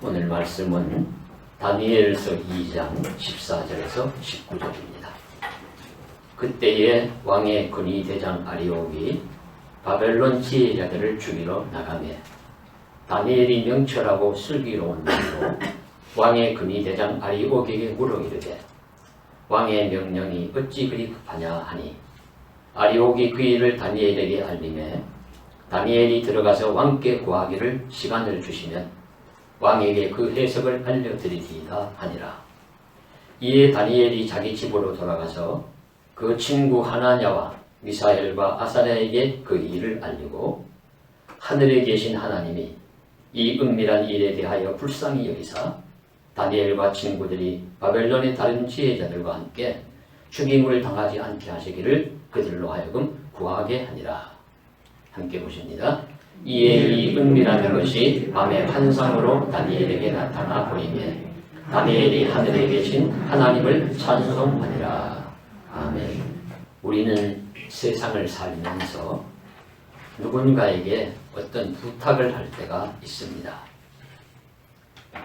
오늘 말씀은 다니엘서 2장 14절에서 19절입니다. 그때에 왕의 근위 대장 아리옥이 바벨론 지혜자들을 죽이러 나가매 다니엘이 명철하고 슬기로운 말로 왕의 근위 대장 아리옥에게 물어 이르되 왕의 명령이 어찌 그리 급하냐 하니 아리옥이 그 일을 다니엘에게 알림해 다니엘이 들어가서 왕께 구하기를 시간을 주시면 왕에게 그 해석을 알려드리리이다 하니라. 이에 다니엘이 자기 집으로 돌아가서 그 친구 하나냐와 미사엘과 아사랴에게 그 일을 알리고 하늘에 계신 하나님이 이 은밀한 일에 대하여 불쌍히 여기사 다니엘과 친구들이 바벨론의 다른 지혜자들과 함께 죽임을 당하지 않게 하시기를 그들로 하여금 구하게 하니라. 함께 보십니다. 이에 이 은밀한 것이 밤의 환상으로 다니엘에게 나타나 보이매 다니엘이 하늘에 계신 하나님을 찬송하니라. 아멘. 우리는 세상을 살면서 누군가에게 어떤 부탁을 할 때가 있습니다.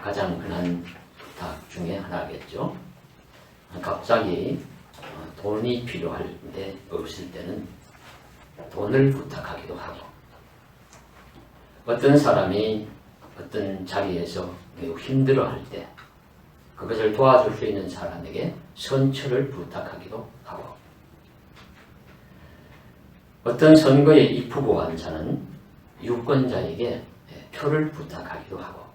가장 흔한 부탁 중에 하나겠죠. 갑자기 돈이 필요한데 없을 때는 돈을 부탁하기도 하고, 어떤 사람이 어떤 자리에서 매우 힘들어할 때 그것을 도와줄 수 있는 사람에게 선처를 부탁하기도 하고, 어떤 선거에 입후보한 자는 유권자에게 표를 부탁하기도 하고,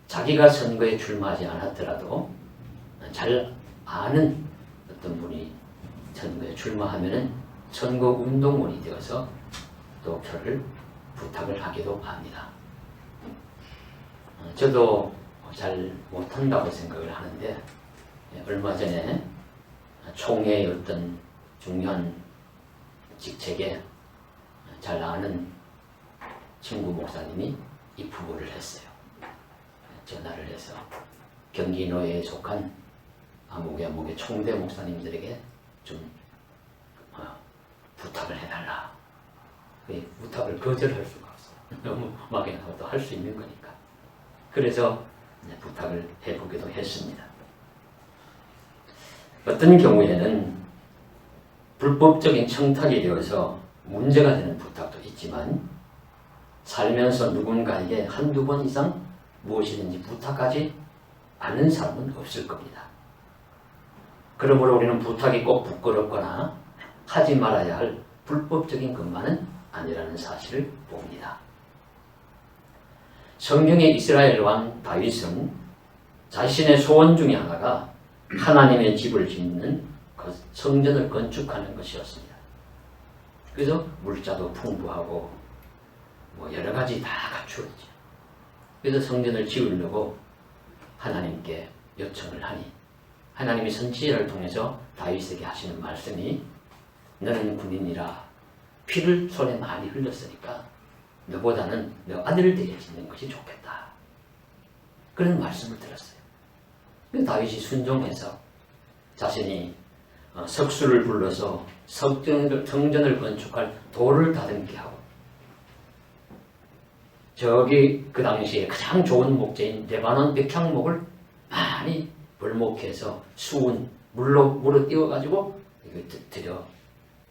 자기가 선거에 출마하지 않았더라도 잘 아는 어떤 분이 선거에 출마하면은 선거 운동원이 되어서 또 표를 부탁을 하기도 합니다. 저도 잘 못한다고 생각을 하는데, 얼마 전에 총회의 어떤 중요한 직책에 잘 아는 친구 목사님이 입후보를 했어요. 전화를 해서 경기노예에 속한 아무개 총대 목사님들에게 좀 부탁을 해달라. 부탁을 거절할 수가 없어요. 너무 막연하고 또 할 수 있는 거니까. 그래서 부탁을 해보기도 했습니다. 어떤 경우에는 불법적인 청탁이 되어서 문제가 되는 부탁도 있지만, 살면서 누군가에게 한두 번 이상 무엇이든지 부탁하지 않는 사람은 없을 겁니다. 그러므로 우리는 부탁이 꼭 부끄럽거나 하지 말아야 할 불법적인 것만은 아니라는 사실을 봅니다. 성경의 이스라엘 왕 다윗은 자신의 소원 중에 하나가 하나님의 집을 짓는 성전을 건축하는 것이었습니다. 그래서 물자도 풍부하고 여러 가지 다 갖추었죠. 그래서 성전을 지으려고 하나님께 요청을 하니 하나님이 선지자를 통해서 다윗에게 하시는 말씀이 너는 군인이라 피를 손에 많이 흘렸으니까 너보다는 너 아들에게 짓는 것이 좋겠다. 그런 말씀을 들었어요. 다윗이 순종해서 자신이 석수를 불러서 성전을 건축할 돌을 다듬게 하고, 저기 그 당시에 가장 좋은 목재인 레바논 백향목을 많이 벌목해서 수은 물로 띄워가지고 들여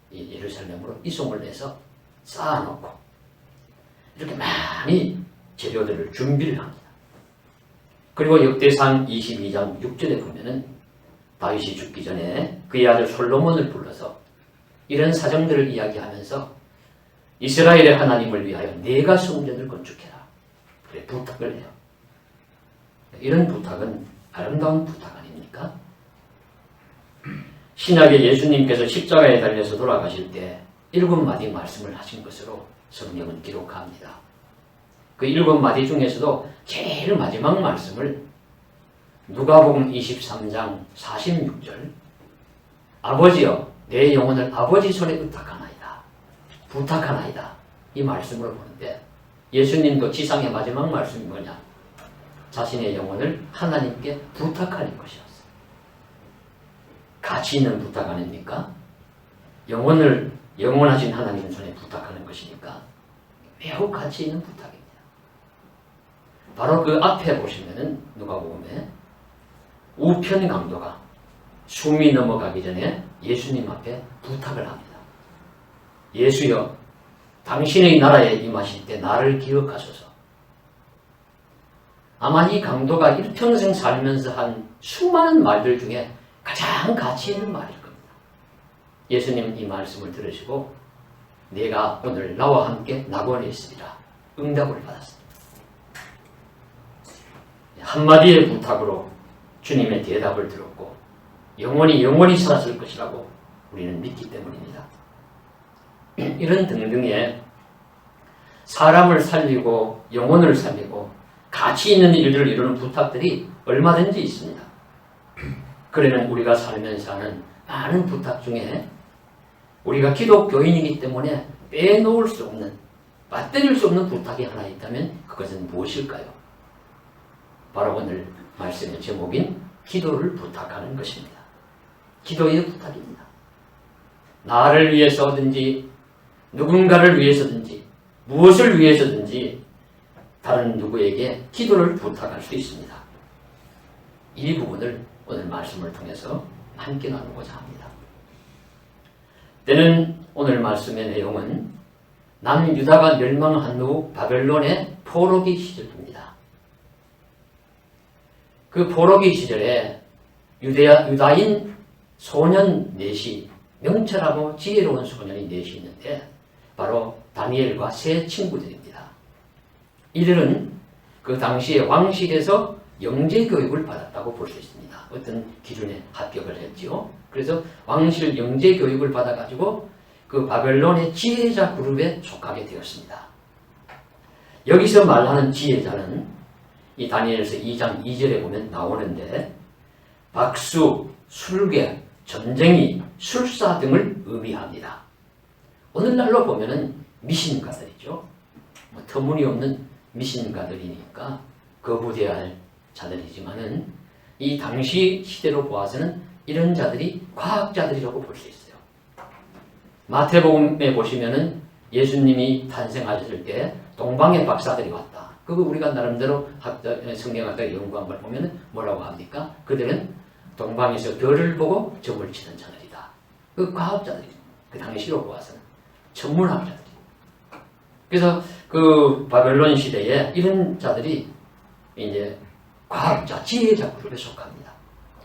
예루살렘으로 이송을 해서 쌓아놓고 이렇게 많이 재료들을 준비를 합니다. 그리고 역대상 22장 6절에 보면은 다윗이 죽기 전에 그의 아들 솔로몬을 불러서 이런 사정들을 이야기하면서 이스라엘의 하나님을 위하여 내가 성전을 건축해라. 그래 부탁을 해요. 이런 부탁은 아름다운 부탁 아닙니까? 신약의 예수님께서 십자가에 달려서 돌아가실 때 7마디 말씀을 하신 것으로 성경은 기록합니다. 그 7마디 중에서도 제일 마지막 말씀을 누가복음 23장 46절 아버지여 내 영혼을 아버지 손에 의탁하나이다. 부탁하나이다. 이 말씀을 보는데, 예수님도 지상의 마지막 말씀이 뭐냐? 자신의 영혼을 하나님께 부탁하는 것이었어요. 가치 있는 부탁 아닙니까? 영혼을 영원하신 하나님 손에 부탁하는 것이니까 매우 가치 있는 부탁입니다. 바로 그 앞에 보시면은 누가복음에 우편 강도가 숨이 넘어가기 전에 예수님 앞에 부탁을 합니다. 예수여, 당신의 나라에 임하실 때 나를 기억하소서. 아마 이 강도가 일평생 살면서 한 수많은 말들 중에 가장 가치 있는 말일 겁니다. 예수님 이 말씀을 들으시고 내가 오늘 나와 함께 낙원에 있으리라 응답을 받았습니다. 한마디의 부탁으로 주님의 대답을 들었고 영원히 살았을 것이라고 우리는 믿기 때문입니다. 이런 등등의 사람을 살리고 영혼을 살리고 가치 있는 일들을 이루는 부탁들이 얼마든지 있습니다. 그러면 우리가 살면서 하는 많은 부탁 중에 우리가 기독교인이기 때문에 빼놓을 수 없는, 빠뜨릴 수 없는 부탁이 하나 있다면 그것은 무엇일까요? 바로 오늘 말씀의 제목인 기도를 부탁하는 것입니다. 기도의 부탁입니다. 나를 위해서든지 누군가를 위해서든지 무엇을 위해서든지 다른 누구에게 기도를 부탁할 수 있습니다. 이 부분을 오늘 말씀을 통해서 함께 나누고자 합니다. 때는 오늘 말씀의 내용은 남유다가 멸망한 후 바벨론의 포로기 시절입니다. 그 포로기 시절에 유다인 소년 넷이, 명철하고 지혜로운 소년이 넷이 있는데 바로 다니엘과 세 친구들입니다. 이들은 그 당시에 왕실에서 영재교육을 받았다고 볼 수 있습니다. 어떤 기준에 합격을 했지요. 그래서 왕실 영재교육을 받아가지고 그 바벨론의 지혜자 그룹에 속하게 되었습니다. 여기서 말하는 지혜자는 이 다니엘서 2장 2절에 보면 나오는데 박수, 술괴, 점쟁이, 술사 등을 의미합니다. 오늘날로 보면은 미신가들이죠. 터무니없는 미신가들이니까 거부돼야 할 자들이지만은 이 당시 시대로 보아서는 이런 자들이 과학자들이라고 볼 수 있어요. 마태복음에 보시면은 예수님이 탄생하셨을 때 동방의 박사들이 왔다. 그거 우리가 나름대로 성경학자 연구한 걸 보면은 뭐라고 합니까? 그들은 동방에서 별을 보고 점을 치는 자들이다. 그 과학자들이, 그 당시로 보아서는 천문학자들이. 그래서 그 바벨론 시대에 이런 자들이 이제 과학자, 지혜자 그룹에 속합니다.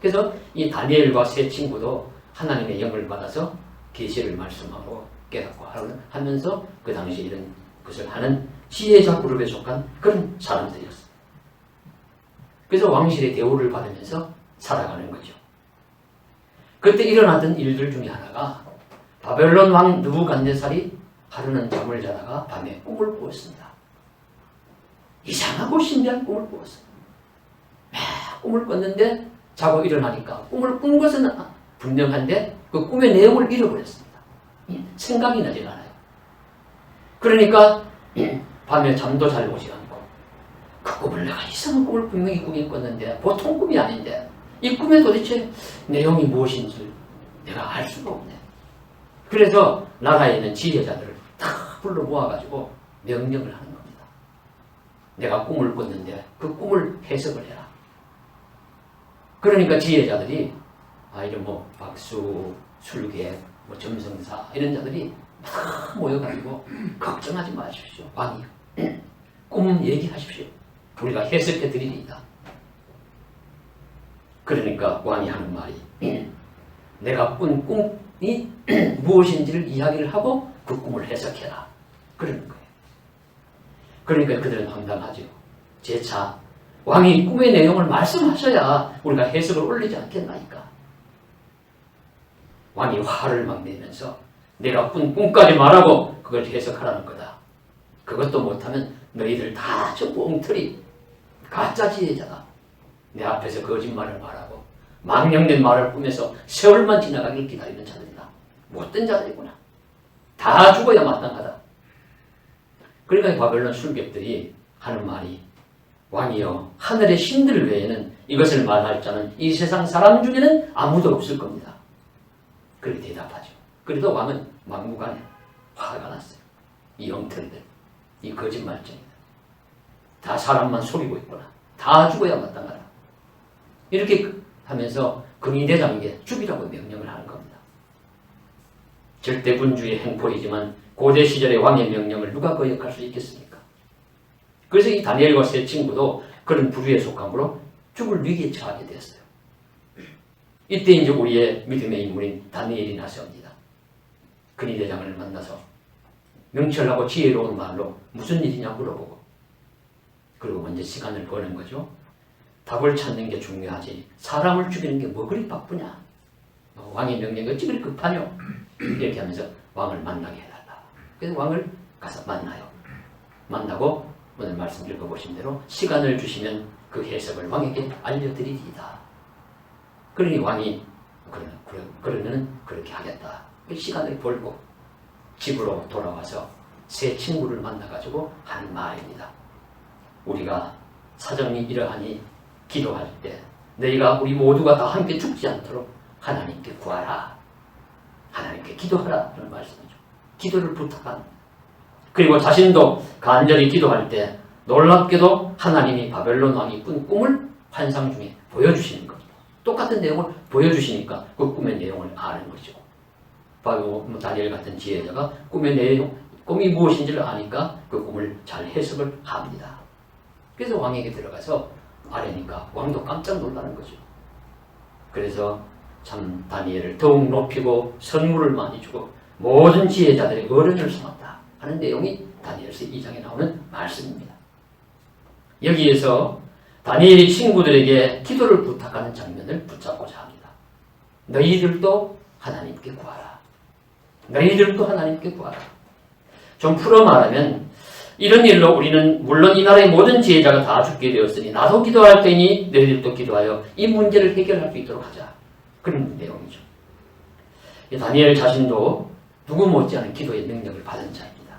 그래서 이 다니엘과 세 친구도 하나님의 영을 받아서 계시를 말씀하고 깨닫고 하면서 그 당시 이런 것을 하는 지혜자 그룹에 속한 그런 사람들이었어요. 그래서 왕실의 대우를 받으면서 살아가는 거죠. 그때 일어났던 일들 중에 하나가 바벨론 왕 느부갓네살이 하루는 잠을 자다가 밤에 꿈을 꾸었습니다. 이상하고 신비한 꿈을 꾸었어요. 꿈을 꿨는데 자고 일어나니까 꿈을 꾼 것은 분명한데 그 꿈의 내용을 잃어버렸습니다. 생각이 나질 않아요. 그러니까 밤에 잠도 잘 오지 않고 그 꿈을 내가 이상한 꿈을 분명히 꾸긴 꿨는데 보통 꿈이 아닌데 이 꿈의 도대체 내용이 무엇인지 내가 알 수가 없네. 그래서 나라에 있는 지혜자들을 다 불러 모아가지고 명령을 하는 겁니다. 내가 꿈을 꿨는데 그 꿈을 해석을 해라. 그러니까 지혜자들이 이런 박수, 술객, 점성사 이런 자들이 다 모여가지고 걱정하지 마십시오. 왕이요. 꿈 얘기하십시오. 우리가 해석해 드리리이다. 그러니까 왕이 하는 말이 내가 꾼 꿈이 무엇인지를 이야기를 하고 그 꿈을 해석해라. 그러는 거예요. 그러니까 그들은 황당하죠. 재차 왕이 꿈의 내용을 말씀하셔야 우리가 해석을 올리지 않겠나이까. 왕이 화를 막 내면서 내가 꾼 꿈까지 말하고 그걸 해석하라는 거다. 그것도 못하면 너희들 다 전부 엉터리 가짜 지혜자다. 내 앞에서 거짓말을 말하고 망령된 말을 꾸며서 세월만 지나가길 기다리는 자들이다. 못된 자들이구나. 다 죽어야 마땅하다. 그러니까 바벨론 술객들이 하는 말이 왕이여 하늘의 신들 외에는 이것을 말할 자는 이 세상 사람 중에는 아무도 없을 겁니다. 그렇게 대답하죠. 그래도 왕은 막무가내 화가 났어요. 이 엉터리들, 이 거짓말쟁이들. 다 사람만 속이고 있구나. 다 죽어야 마땅하다. 이렇게 하면서 근위대장에게 죽이라고 명령을 하는 겁니다. 절대군주의 행포이지만 고대 시절의 왕의 명령을 누가 거역할 수 있겠습니까? 그래서 이 다니엘과 세 친구도 그런 부류에 속함으로 죽을 위기에 처하게 되었어요. 이때 이제 우리의 믿음의 인물인 다니엘이 나섭니다. 근위대장을 만나서 명철하고 지혜로운 말로 무슨 일이냐 물어보고, 그리고 먼저 시간을 버는 거죠. 답을 찾는 게 중요하지 사람을 죽이는 게 뭐 그리 바쁘냐, 왕의 명령이 어찌 그리 급하뇨, 이렇게 하면서 왕을 만나게 해달라. 그래서 왕을 가서 만나요. 만나고 오늘 말씀 읽어보신 대로 시간을 주시면 그 해석을 왕에게 알려드리리이다. 그러니 왕이 그러면 그렇게 하겠다. 시간을 벌고 집으로 돌아와서 세 친구를 만나가지고 하는 말입니다. 우리가 사정이 이러하니 기도할 때 너희가 우리 모두가 다 함께 죽지 않도록 하나님께 구하라. 하나님께 기도하라. 그런 말씀이죠. 기도를 부탁합니다. 그리고 자신도 간절히 기도할 때 놀랍게도 하나님이 바벨론 왕이 꾼 꿈을 환상 중에 보여주시는 겁니다. 똑같은 내용을 보여주시니까 그 꿈의 내용을 아는 거죠. 바로 다니엘 같은 지혜자가 꿈의 내용, 꿈이 무엇인지를 아니까 그 꿈을 잘 해석을 합니다. 그래서 왕에게 들어가서 아뢰니까 왕도 깜짝 놀라는 거죠. 그래서 참 다니엘을 더욱 높이고 선물을 많이 주고 모든 지혜자들의 어른을 삼았다 하는 내용이 다니엘서 2장에 나오는 말씀입니다. 여기에서 다니엘이 친구들에게 기도를 부탁하는 장면을 붙잡고자 합니다. 너희들도 하나님께 구하라. 너희들도 하나님께 구하라. 좀 풀어 말하면 이런 일로 우리는 물론 이 나라의 모든 지혜자가 다 죽게 되었으니 나도 기도할 테니 너희들도 기도하여 이 문제를 해결할 수 있도록 하자. 그런 내용이죠. 다니엘 자신도 누구 못지않은 기도의 능력을 받은 자입니다.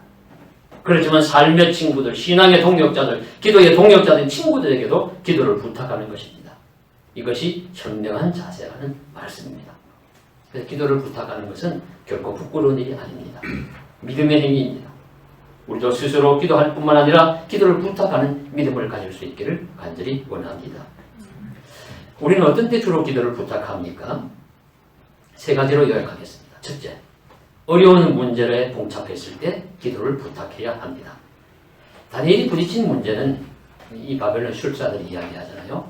그렇지만 삶의 친구들, 신앙의 동역자들, 기도의 동역자된 친구들에게도 기도를 부탁하는 것입니다. 이것이 현명한 자세라는 말씀입니다. 그래서 기도를 부탁하는 것은 결코 부끄러운 일이 아닙니다. 믿음의 행위입니다. 우리도 스스로 기도할 뿐만 아니라 기도를 부탁하는 믿음을 가질 수 있기를 간절히 원합니다. 우리는 어떤 때 주로 기도를 부탁합니까? 세 가지로 요약하겠습니다. 첫째, 어려운 문제에 봉착했을 때 기도를 부탁해야 합니다. 다니엘이 부딪힌 문제는 이 바벨론 술사들이 이야기하잖아요.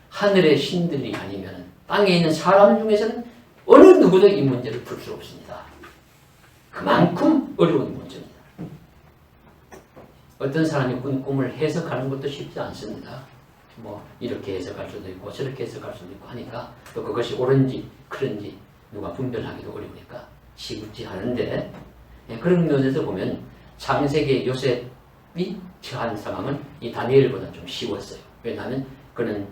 하늘의 신들이 아니면 땅에 있는 사람 중에서는 어느 누구도 이 문제를 풀 수 없습니다. 그만큼 어려운 문제입니다. 어떤 사람이 꾼 꿈을 해석하는 것도 쉽지 않습니다. 뭐 이렇게 해석할 수도 있고 저렇게 해석할 수도 있고 하니까 또 그것이 옳은지 그른지 누가 분별하기도 어려우니까 쉽지 않은데, 그런 면에서 보면 창세기의 요셉이 처한 상황은 이 다니엘보다 좀 쉬웠어요. 왜냐하면 그는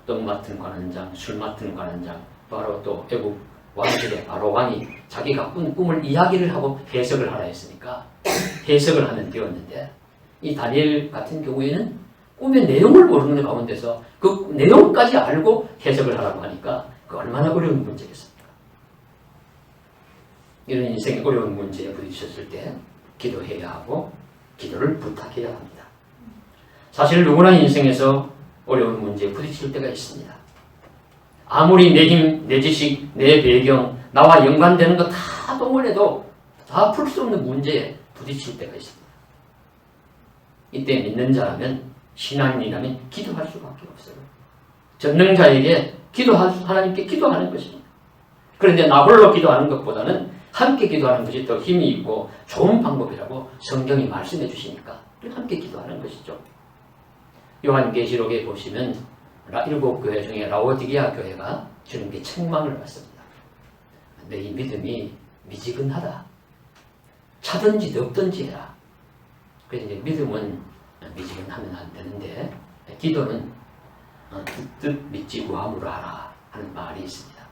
떡 맡은 관원장, 술 맡은 관원장, 바로 또 애국 왕실의 바로 왕이 자기가 꾼 꿈을 이야기를 하고 해석을 하라 했으니까 해석을 하면 되었는데, 이 다니엘 같은 경우에는 꿈의 내용을 모르는 가운데서 그 내용까지 알고 해석을 하라고 하니까 그 얼마나 어려운 문제겠습니까? 이런 인생의 어려운 문제에 부딪혔을 때 기도해야 하고 기도를 부탁해야 합니다. 사실 누구나 인생에서 어려운 문제에 부딪힐 때가 있습니다. 아무리 내 힘, 내 지식, 내 배경, 나와 연관되는 거 다 동원해도 다 풀 수 없는 문제에 부딪힐 때가 있습니다. 이때 믿는 자라면, 신앙인이라면 기도할 수밖에 없어요. 전능자에게 하나님께 기도하는 것입니다. 그런데 나 홀로 기도하는 것보다는 함께 기도하는 것이 더 힘이 있고 좋은 방법이라고 성경이 말씀해 주시니까 함께 기도하는 것이죠. 요한계시록에 보시면 7교회 중에 라오디게아 교회가 주님께 책망을 받습니다. 너희 믿음이 미지근하다. 차든지 덥든지 해라. 그래서 이제 믿음은 미지근하면 안 되는데 기도는 뜻 믿지 구함으로 하라 하는 말이 있습니다.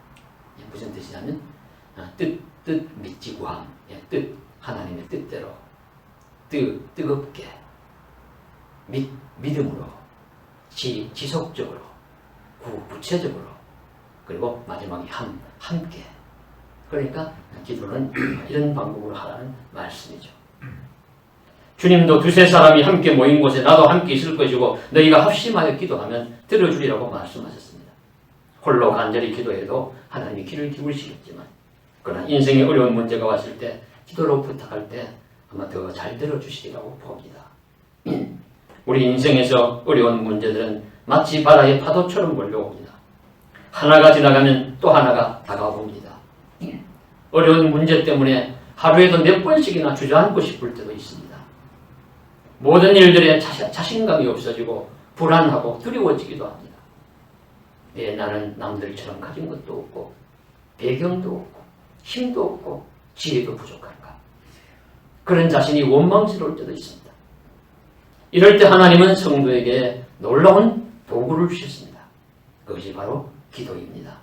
무슨 뜻이냐면 뜻 믿지 구함, 뜻 하나님의 뜻대로 뜨겁게 믿음으로 지속적으로 구체적으로, 그리고 마지막에 함께. 그러니까 기도는 이런 방법으로 하라는 말씀이죠. 주님도 두세 사람이 함께 모인 곳에 나도 함께 있을 것이고 너희가 합심하여 기도하면 들어주리라고 말씀하셨습니다. 홀로 간절히 기도해도 하나님이 귀를 기울이시겠지만 그러나 인생의 어려운 문제가 왔을 때 기도로 부탁할 때 아마 더 잘 들어주시리라고 봅니다. 우리 인생에서 어려운 문제들은 마치 바다의 파도처럼 몰려옵니다. 하나가 지나가면 또 하나가 다가옵니다. 어려운 문제 때문에 하루에도 몇 번씩이나 주저앉고 싶을 때도 있습니다. 모든 일들에 자신감이 없어지고 불안하고 두려워지기도 합니다. 왜 나는 남들처럼 가진 것도 없고 배경도 없고 힘도 없고 지혜도 부족한가? 그런 자신이 원망스러울 때도 있습니다. 이럴 때 하나님은 성도에게 놀라운 도구를 주셨습니다. 그것이 바로 기도입니다.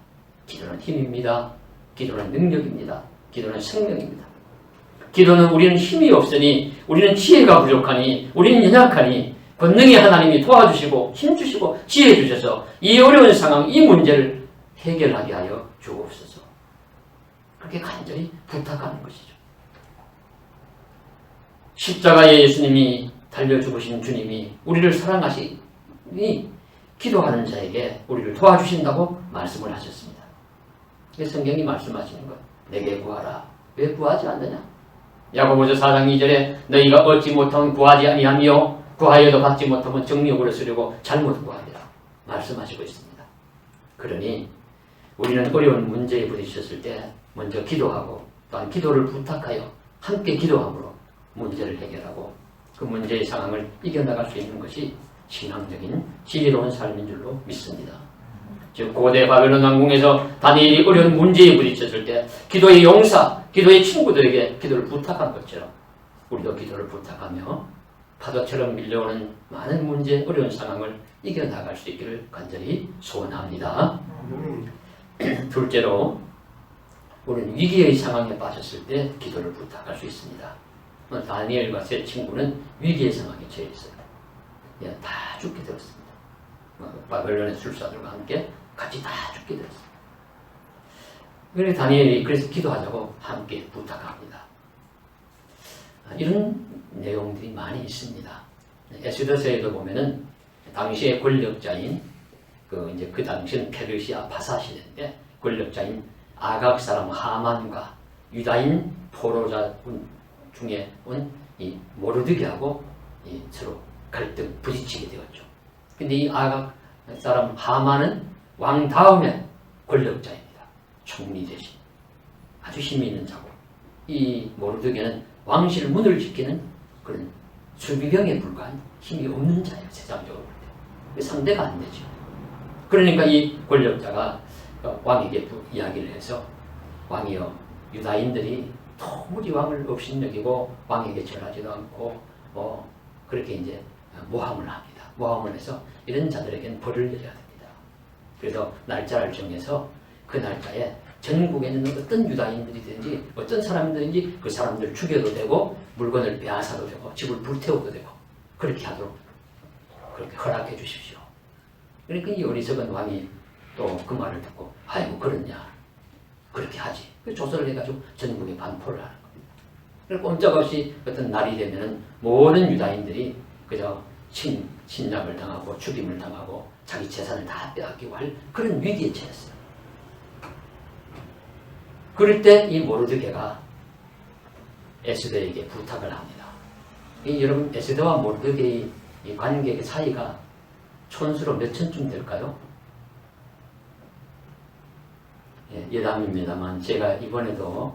기도는 힘입니다. 기도는 능력입니다. 기도는 생명입니다. 기도는 우리는 힘이 없으니 우리는 지혜가 부족하니 우리는 연약하니 권능의 하나님이 도와주시고 힘주시고 지혜 주셔서 이 어려운 상황, 이 문제를 해결하게 하여 주옵소서. 그렇게 간절히 부탁하는 것이죠. 십자가에 예수님이 달려 죽으신 주님이 우리를 사랑하시니 기도하는 자에게 우리를 도와주신다고 말씀을 하셨습니다. 성경이 말씀하시는 것, 내게 구하라. 왜 구하지 않느냐? 야고보서 4장 2절에 너희가 얻지 못하면 구하지 아니하며 구하여도 받지 못하면 정욕으로 쓰려고 잘못 구하리라 말씀하시고 있습니다. 그러니 우리는 어려운 문제에 부딪혔을 때 먼저 기도하고 또한 기도를 부탁하여 함께 기도함으로 문제를 해결하고 그 문제의 상황을 이겨나갈 수 있는 것이 신앙적인 지혜로운 삶인 줄로 믿습니다. 즉 고대 바벨론 왕궁에서 다니엘이 어려운 문제에 부딪혔을 때 기도의 용사, 기도의 친구들에게 기도를 부탁한 것처럼 우리도 기도를 부탁하며 파도처럼 밀려오는 많은 문제, 어려운 상황을 이겨나갈 수 있기를 간절히 소원합니다. 둘째로 우리는 위기의 상황에 빠졌을 때 기도를 부탁할 수 있습니다. 다니엘과 세 친구는 위기의 상황에 처해 있어요. 다 죽게 되었습니다. 바벨론의 술사들과 함께 같이 다 죽게 되었습니다. 그래서 다니엘이 그래서 기도하자고 함께 부탁합니다. 이런 내용들이 많이 있습니다. 에스더서에도 보면은 당시의 권력자인 그 당시는 페르시아 바사 시대인데 권력자인 아각 사람 하만과 유다인 포로자군 중에 온 이 모르드게하고 서로 갈등 부딪히게 되었죠. 근데 이 아각 사람 하만은 왕 다음에 권력자입니다. 총리 대신 아주 힘이 있는 자고 이 모르드게는 왕실 문을 지키는 그런 수비병에 불과한 힘이 없는 자예요. 세상적으로 볼 때. 상대가 안 되죠. 그러니까 이 권력자가 왕에게 이야기를 해서 왕이여 유다인들이 도무지 왕을 업신여기고 왕에게 절하지도 않고 그렇게 이제 모함을 합니다. 모함을 해서 이런 자들에게는 벌을 내려야 됩니다. 그래서 날짜를 정해서 그 날짜에 전국에 있는 어떤 유다인들이든지 어떤 사람들인지 그 사람들 죽여도 되고 물건을 빼앗아도 되고 집을 불태워도 되고 그렇게 하도록 그렇게 허락해 주십시오. 그러니까 이 어리석은 왕이 또 그 말을 듣고 아이고 그렇냐 그렇게 하지. 그 조서를 해가지고 전국에 반포를 하는 겁니다. 그래서 꼼짝없이 어떤 날이 되면은 모든 유다인들이 그저 침략을 당하고 죽임을 당하고 자기 재산을 다 빼앗기고 할 그런 위기에 처했어요. 그럴 때 이 모르드게가 에스더에게 부탁을 합니다. 여러분 에스더와 모르드게의 이 관계의 사이가 촌수로 몇 천쯤 될까요? 예담입니다만 제가 이번에도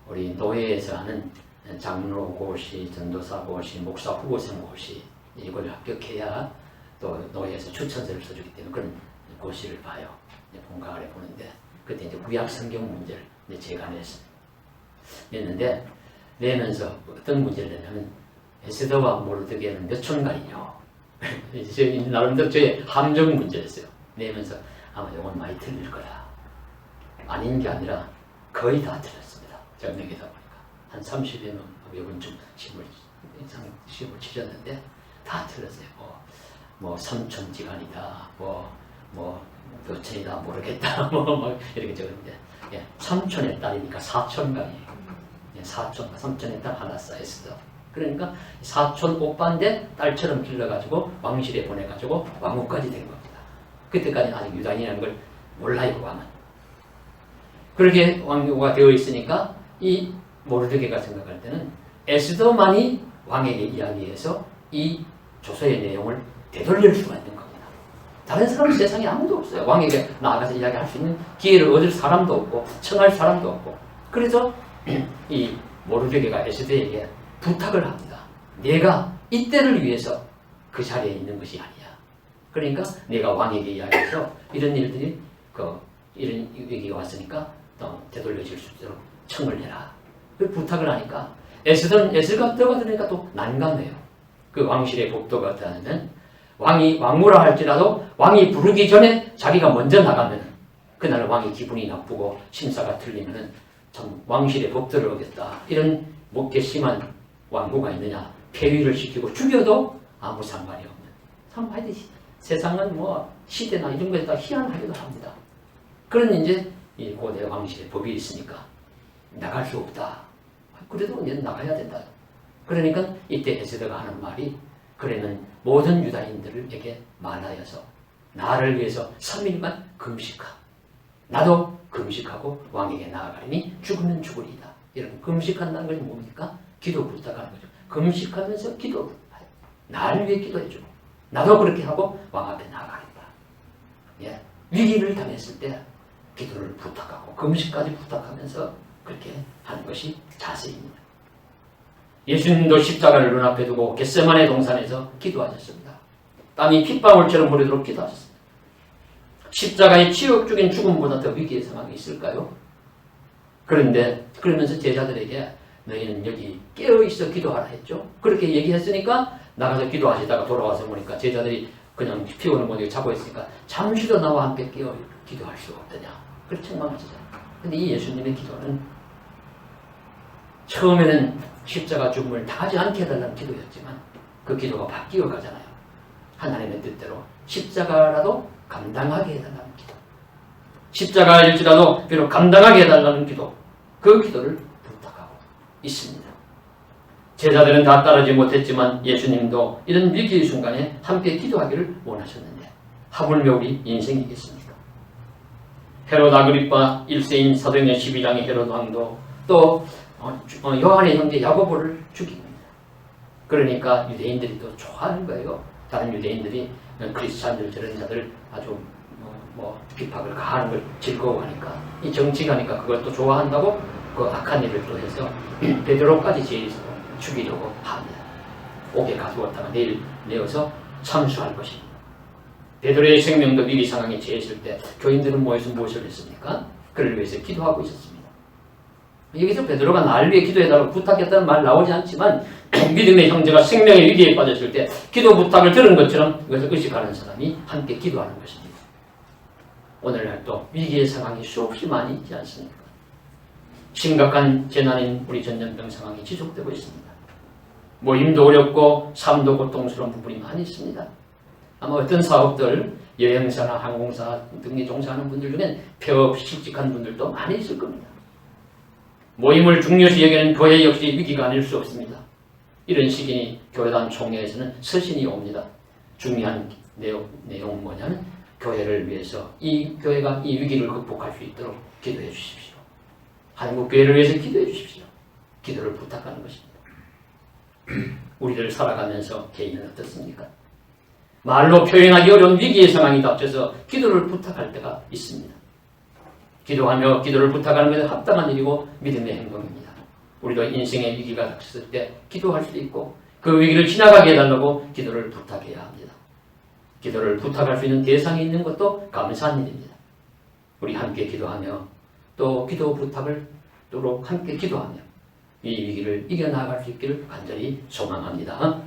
우리 노예에서 하는 장로 고시, 전도사 고시, 목사 후보생 고시 이걸 합격해야 또 노예에서 추천서를 써주기 때문에 그런 고시를 봐요. 본가 아래 보는데 그때 이제 구약 성경 문제를 제가 냈는데 내면서 어떤 문제를 내냐면 에스더와 모르드게는 몇 촌간이요. 나름대로 저의 함정 문제였어요. 내면서 아마 이건 많이 틀릴 거야. 아닌 게 아니라 거의 다 틀렸습니다. 제가 내기다 보니까 한 30여 명쯤 시험을 치셨는데 다 틀렸어요. 뭐 삼촌지간이다, 몇천이다 모르겠다, 막 이렇게 적었는데 삼촌의 딸이니까 사촌간이에요. 사촌과 삼촌의 딸 하나 쌓였어. 그러니까 사촌 오빠인데 딸처럼 길러가지고 왕실에 보내가지고 왕후까지 된 겁니다. 그때까지는 아직 유다인이라는 걸 몰라요, 왕은. 그렇게 왕후가 되어 있으니까 이 모르드게가 생각할 때는 에스더만이 왕에게 이야기해서 이 조서의 내용을 되돌릴 수가 있는 겁니다. 다른 사람은 세상에 아무도 없어요. 왕에게 나아가서 이야기할 수 있는 기회를 얻을 사람도 없고 청할 사람도 없고. 그래서 이 모르드게가 에스더에게 부탁을 합니다. 내가 이때를 위해서 그 자리에 있는 것이 아니야. 그러니까 내가 왕에게 이야기해서 이런 일들이 이런 얘기가 왔으니까 되돌려질 수 있도록 청을 해라. 그 부탁을 하니까 에스더가 들어가니까 또 난감해요. 그 왕실의 법도가 어떠냐면 왕이 왕무라 할지라도 왕이 부르기 전에 자기가 먼저 나가면 그날 왕이 기분이 나쁘고 심사가 틀리면은 참 왕실의 법도를 어겼다. 이런 괘씸한 왕후가 있느냐. 폐위를 시키고 죽여도 아무 상관이 없는. 참 하여튼 세상은 뭐 시대나 이런 것에 다 희한하기도 합니다. 그런 이제 이 고대 왕실의 법이 있으니까 나갈 수 없다. 그래도 이제 나가야 된다. 그러니까 이때 에스더가 하는 말이 그러면 모든 유다인들에게 말하여서 나를 위해서 3일만 금식하. 나도 금식하고 왕에게 나아가리니 죽으면 죽으리이다. 이런 금식한다는 것이 뭡니까? 기도 부탁하는 거죠. 금식하면서 기도. 나를 위해 기도해주고 나도 그렇게 하고 왕 앞에 나아가겠다. 예. 위기를 당했을 때 기도를 부탁하고 금식까지 부탁하면서 그렇게 하는 것이 자세입니다. 예수님도 십자가를 눈앞에 두고 겟세마네 동산에서 기도하셨습니다. 땀이 핏방울처럼 흐르도록 기도하셨습니다. 십자가의 치욕적인 죽음보다 더 위기의 상황이 있을까요? 그런데 그러면서 제자들에게 너희는 여기 깨어있어 기도하라 했죠. 그렇게 얘기했으니까 나가서 기도하시다가 돌아와서 보니까 제자들이 그냥 피우는 거니까 자고 있으니까 잠시도 나와 함께 깨어 기도할 수가 없더냐. 그렇게 책망하시잖아요. 근데 이 예수님의 기도는 처음에는 십자가 죽음을 당하지 않게 해달라는 기도였지만 그 기도가 바뀌어 가잖아요. 하나님의 뜻대로 십자가라도 감당하게 해달라는 기도. 십자가일지라도 비록 감당하게 해달라는 기도. 그 기도를 부탁하고 있습니다. 제자들은 다 따르지 못했지만 예수님도 이런 위기의 순간에 함께 기도하기를 원하셨는데 하물며 우리 인생이겠습니까? 헤롯 아그리파 1세인 사도행전 12장의 헤롯 왕도 또 요한의 형제 야고보를 죽입니다. 그러니까 유대인들이 또 좋아하는 거예요. 다른 유대인들이 크리스찬들 저런 자들 아주 비박을 가하는 걸 즐거워하니까 이 정치가니까 그걸 또 좋아한다고 그 악한 일을 또 해서 베드로까지 제일 죽이려고 합니다. 옥에 가두었다가 내일 내어서 참수할 것입니다. 베드로의 생명도 위기 상황에 처했을 때 교인들은 모여서 무엇을 했습니까? 그를 위해서 기도하고 있었습니다. 여기서 베드로가 나를 위해 기도해달라고 부탁했다는 말 나오지 않지만 믿음의 형제가 생명의 위기에 빠졌을 때 기도 부탁을 들은 것처럼 그것을 의식하는 사람이 함께 기도하는 것입니다. 오늘날도 위기의 상황이 수없이 많이 있지 않습니까? 심각한 재난인 우리 전염병 상황이 지속되고 있습니다. 모임도 어렵고 삶도 고통스러운 부분이 많이 있습니다. 아마 어떤 사업들, 여행사나 항공사 등에 종사하는 분들 중엔 폐업 실직한 분들도 많이 있을 겁니다. 모임을 중요시 여기는 교회 역시 위기가 아닐 수 없습니다. 이런 시기니 교회단 총회에서는 서신이 옵니다. 중요한 내용은 뭐냐면 교회를 위해서 이 교회가 이 위기를 극복할 수 있도록 기도해 주십시오. 한국교회를 위해서 기도해 주십시오. 기도를 부탁하는 것입니다. 우리를 살아가면서 개인은 어떻습니까? 말로 표현하기 어려운 위기의 상황이 닥쳐서 기도를 부탁할 때가 있습니다. 기도하며 기도를 부탁하는 것은 합당한 일이고 믿음의 행동입니다. 우리도 인생의 위기가 닥쳤을 때 기도할 수도 있고 그 위기를 지나가게 해달라고 기도를 부탁해야 합니다. 기도를 부탁할 수 있는 대상이 있는 것도 감사한 일입니다. 우리 함께 기도하며 또 기도 부탁을 또록 함께 기도하며 이 위기를 이겨나갈 수 있기를 간절히 소망합니다.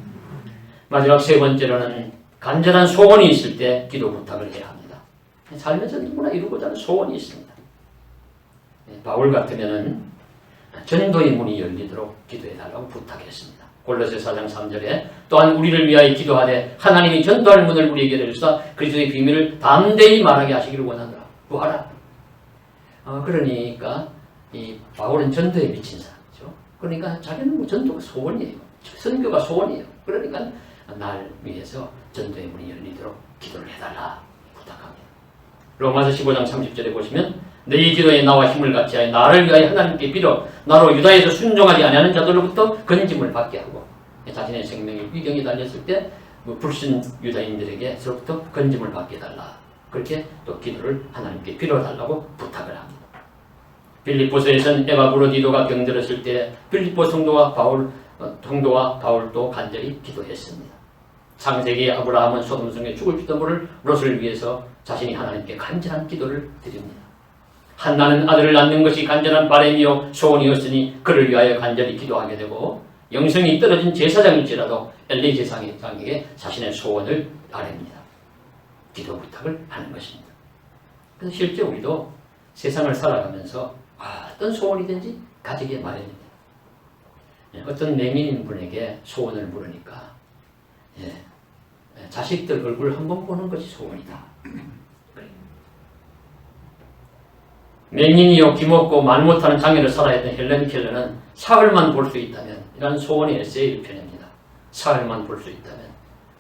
마지막 세 번째로는 간절한 소원이 있을 때 기도 부탁을 해야 합니다. 살면서 누구나 이루고자 하는 소원이 있습니다. 바울 같으면은 전도의 문이 열리도록 기도해달라고 부탁했습니다. 골로새 4장 3절에 또한 우리를 위하여 기도하되 하나님이 전도할 문을 우리에게 열사 그리스도의 비밀을 담대히 말하게 하시기를 원하노라. 구하라. 그러니까 이 바울은 전도에 미친 사람이죠. 그러니까 자기는 전도가 소원이에요. 선교가 소원이에요. 그러니까 날 위해서 전도의 문이 열리도록 기도를 해달라 부탁합니다. 로마서 15장 30절에 보시면 너희 기도에 나와 힘을 같이 하여 나를 위하여 하나님께 빌어 나로 유다에서 순종하지 아니하는 자들로부터 건짐을 받게 하고 자신의 생명이 위경에 달렸을 때 불신 유다인들에게서부터 건짐을 받게 해달라. 그렇게 또 기도를 하나님께 빌어달라고 부탁을 합니다. 빌립보서에서는 에바브로디도가 병들었을 때 빌립보 성도와 바울도 간절히 기도했습니다. 창세기 아브라함은 소돔성에 죽을지도 모를 롯을 위해서 자신이 하나님께 간절한 기도를 드립니다. 한나는 아들을 낳는 것이 간절한 바람이요 소원이었으니 그를 위하여 간절히 기도하게 되고 영성이 떨어진 제사장일지라도 엘리 제사장에게 자신의 소원을 아뢰입니다. 기도 부탁을 하는 것입니다. 그래서 실제 우리도 세상을 살아가면서 어떤 소원이든지 가지게 마련입니다. 어떤 맹인인 분에게 소원을 물으니까 자식들 얼굴 한번 보는 것이 소원이다. 맹인이요 귀먹고 말 못하는 장애를 살아야 했던 헬렌 켈러는 사흘만 볼 수 있다면 이라는 소원의 에세이를 펴냅니다. 사흘만 볼 수 있다면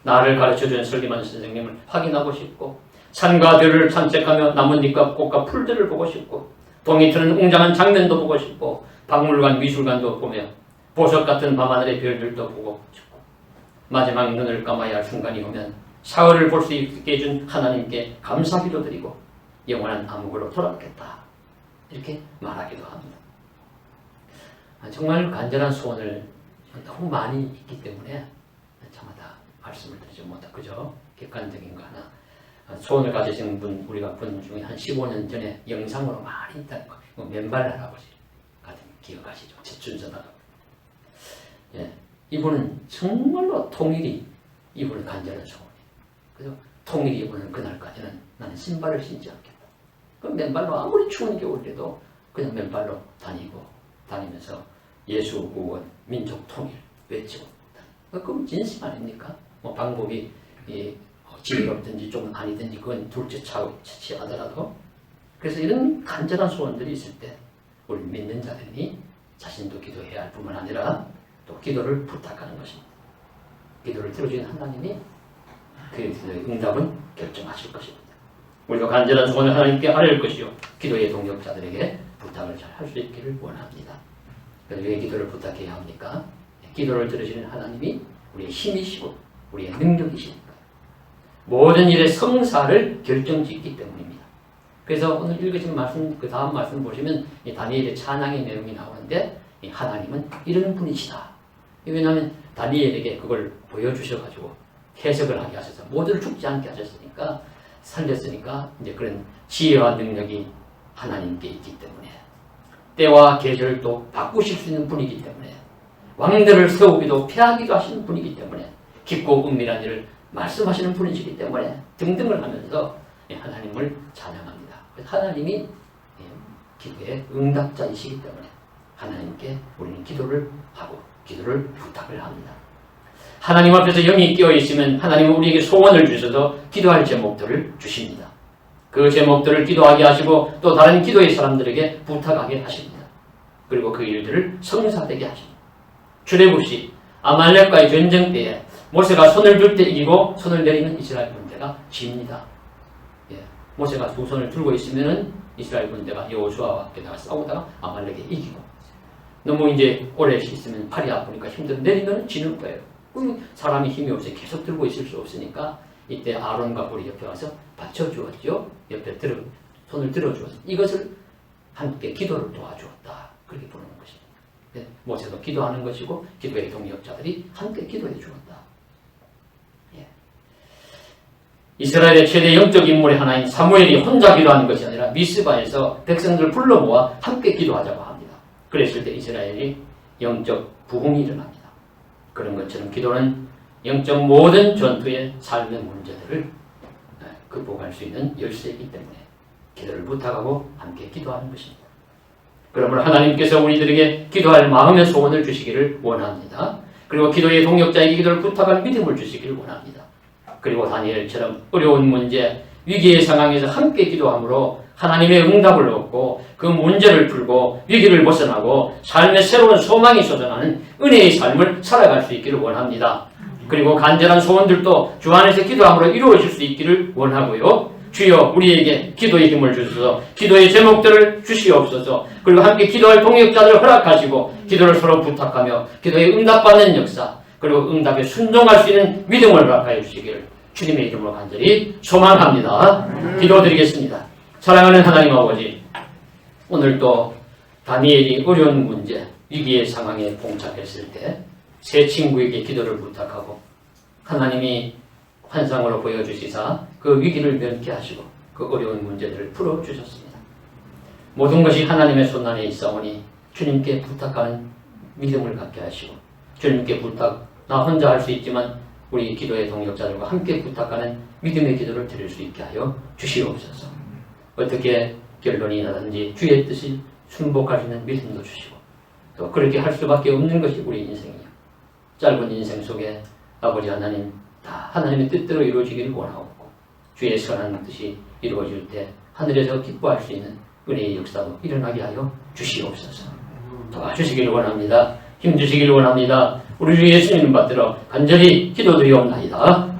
나를 가르쳐준 설리만 선생님을 확인하고 싶고 산과 들을 산책하며 나뭇잎과 꽃과 풀들을 보고 싶고 동이 트는 웅장한 장면도 보고 싶고 박물관 미술관도 보며 보석 같은 밤하늘의 별들도 보고 싶고 마지막 눈을 감아야 할 순간이 오면 사흘을 볼 수 있게 해준 하나님께 감사기도 드리고 영원한 암흑으로 돌아오겠다. 이렇게 말하기도 합니다. 정말 간절한 소원을 너무 많이 있기 때문에 저마다 말씀을 드리지 못하고 그죠? 객관적인 거 하나. 소원을 가지신 분 우리가 본 중에 한 15년 전에 영상으로 많이 있다는 거. 맨발 할아버지 같은 기억하시죠? 최춘선 할아버지. 이분은 정말로 통일이 이분은 간절한 소원이에요. 그래서 통일이 이분은 그날까지는 나는 신발을 신지 않겠다. 그럼 맨발로 아무리 추운 겨울에도 그냥 맨발로 다니면서 예수 구원, 민족 통일 외치고 그럼 진심 아닙니까? 방법이 지혜롭든지 좀 아니든지 그건 둘째 차치하더라도 그래서 이런 간절한 소원들이 있을 때 우리 믿는 자들이 자신도 기도해야 할 뿐만 아니라 또 기도를 부탁하는 것입니다. 기도를 들어주는 하나님이 그 응답은 결정하실 것입니다. 우리가 간절한 소원을 하나님께 아뢰을 것이요 기도의 동역자들에게 부탁을 잘 할 수 있기를 원합니다. 그래서 왜 기도를 부탁해야 합니까? 기도를 들으시는 하나님이 우리의 힘이시고 우리의 능력이시니까 모든 일의 성사를 결정짓기 때문입니다. 그래서 오늘 읽으신 말씀 그 다음 말씀 보시면 이 다니엘의 찬양의 내용이 나오는데 이 하나님은 이런 분이시다. 왜냐하면 다니엘에게 그걸 보여주셔가지고 해석을 하게 하셔서 모두를 죽지 않게 하셨으니까 살렸으니까 이제 그런 지혜와 능력이 하나님께 있기 때문에 때와 계절도 바꾸실 수 있는 분이기 때문에 왕들을 세우기도 패하기도 하시는 분이기 때문에 깊고 은밀한 일을 말씀하시는 분이시기 때문에 등등을 하면서 하나님을 찬양합니다. 하나님이 기도의 응답자이시기 때문에 하나님께 우리는 기도를 하고 기도를 부탁을 합니다. 하나님 앞에서 영이 끼어있으면 하나님은 우리에게 소원을 주셔서 기도할 제목들을 주십니다. 그 제목들을 기도하게 하시고 또 다른 기도의 사람들에게 부탁하게 하십니다. 그리고 그 일들을 성사되게 하십니다. 출애굽시 아말렉과의 전쟁 때에 모세가 손을 들 때 이기고 손을 내리면 이스라엘 군대가 집니다. 모세가 두 손을 들고 있으면 이스라엘 군대가 여호수아와 함께 싸우다가 아말렉에 이기고 너무 이제 오래 있으면 팔이 아프니까 힘들어 내리면 지는 거예요. 그럼 사람이 힘이 없어서 계속 들고 있을 수 없으니까 이때 아론과 홀이 옆에 와서 받쳐주었죠. 옆에 손을 들어주었습니다. 이것을 함께 기도를 도와주었다. 그렇게 부르는 것입니다. 모세도 기도하는 것이고 기도의 동역자들이 함께 기도해 주었다. 이스라엘의 최대 영적 인물의 하나인 사무엘이 혼자 기도하는 것이 아니라 미스바에서 백성들을 불러 모아 함께 기도하자고 합니다. 그랬을 때 이스라엘이 영적 부흥이 일어납니다. 그런 것처럼 기도는 영적 모든 전투의 삶의 문제들을 극복할 수 있는 열쇠이기 때문에 기도를 부탁하고 함께 기도하는 것입니다. 그러므로 하나님께서 우리들에게 기도할 마음의 소원을 주시기를 원합니다. 그리고 기도의 동역자에게 기도를 부탁할 믿음을 주시기를 원합니다. 그리고 다니엘처럼 어려운 문제, 위기의 상황에서 함께 기도함으로 하나님의 응답을 얻고 그 문제를 풀고 위기를 벗어나고 삶의 새로운 소망이 솟아나는 은혜의 삶을 살아갈 수 있기를 원합니다. 그리고 간절한 소원들도 주 안에서 기도함으로 이루어질 수 있기를 원하고요. 주여 우리에게 기도의 힘을 주소서, 기도의 제목들을 주시옵소서, 그리고 함께 기도할 동역자들을 허락하시고 기도를 서로 부탁하며 기도에 응답받는 역사, 그리고 응답에 순종할 수 있는 믿음을 허락하여 주시기를 주님의 이름으로 간절히 소망합니다. 기도드리겠습니다. 사랑하는 하나님 아버지, 오늘도 다니엘이 어려운 문제, 위기의 상황에 봉착했을 때 세 친구에게 기도를 부탁하고 하나님이 환상으로 보여주시사 그 위기를 면케 하시고 그 어려운 문제들을 풀어주셨습니다. 모든 것이 하나님의 손안에 있사오니 주님께 부탁하는 믿음을 갖게 하시고, 주님께 부탁, 나 혼자 할 수 있지만 우리 기도의 동역자들과 함께 부탁하는 믿음의 기도를 드릴 수 있게 하여 주시옵소서. 어떻게 결론이 나든지 주의 뜻이 순복할 수 있는 믿음도 주시고, 또 그렇게 할 수밖에 없는 것이 우리 인생이요. 짧은 인생 속에 아버지 하나님 다 하나님의 뜻대로 이루어지기를 원하옵고, 주의 선한 뜻이 이루어질 때 하늘에서 기뻐할 수 있는 은혜의 역사도 일어나게 하여 주시옵소서. 도와주시기를 원합니다. 힘주시기를 원합니다. 우리 주 예수님 받들어 간절히 기도드리옵나이다.